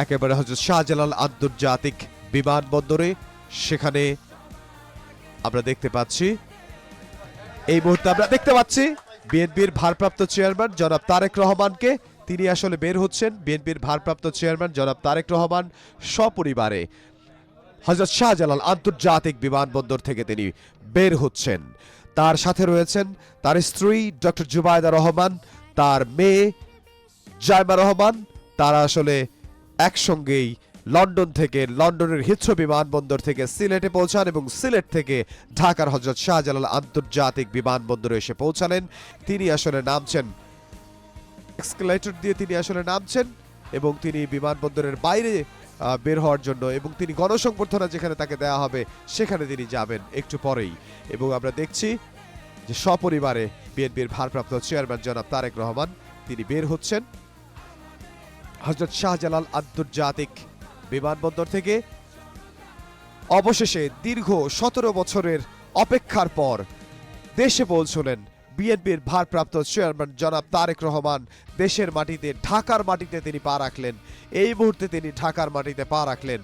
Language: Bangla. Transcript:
একেবারে হযরত শাহজালাল আন্তর্জাতিক বিমানবন্দরে। সেখানে আমরা দেখতে পাচ্ছি, এই মুহূর্তে আমরা দেখতে পাচ্ছি বিএনপির ভারপ্রাপ্ত চেয়ারম্যান জনাব তারেক রহমানকে। তিনি আসলে বের হচ্ছেন। বিএনপির ভারপ্রাপ্ত চেয়ারম্যান জনাব তারেক রহমান সপরিবারে হযরত শাহজালাল আন্তর্জাতিক বিমানবন্দর থেকে তিনি বের হচ্ছেন। তার সাথে রয়েছেন তার স্ত্রী ডক্টর জুবাইদা রহমান, তার মেয়ে জাইমা রহমান। তারা আসলে একসঙ্গেই লন্ডন থেকে, লন্ডনের হিথ্রো বিমানবন্দর থেকে সিলেটে পৌঁছান এবং সিলেট থেকে ঢাকার হযরত শাহজালাল আন্তর্জাতিক বিমানবন্দরে এসে পৌঁছালেন। তিনি আসলে নামছেন, এক্সকেলেটর দিয়ে তিনি আসলে নামছেন এবং তিনি বিমানবন্দরের বাইরে বের হওয়ার জন্য, এবং তিনি গণসংবর্ধনা যেখানে তাকে দেওয়া হবে সেখানে তিনি যাবেন একটু পরেই। এবং আমরা দেখছি যে সপরিবারে বিএনপির ভারপ্রাপ্ত চেয়ারম্যান জনাব তারেক রহমান তিনি বের হচ্ছেন হযরত শাহজালাল আন্তর্জাতিক বিমানবন্দর থেকে। অবশেষে দীর্ঘ 17 বছরের অপেক্ষার পর দেশে পৌঁছলেন বিএনপির ভারপ্রাপ্ত চেয়ারম্যান জনাব তারেক রহমান। দেশের মাটিতে, ঢাকার মাটিতে তিনি পা রাখলেন। এই মুহূর্তে তিনি ঢাকার মাটিতে পা রাখলেন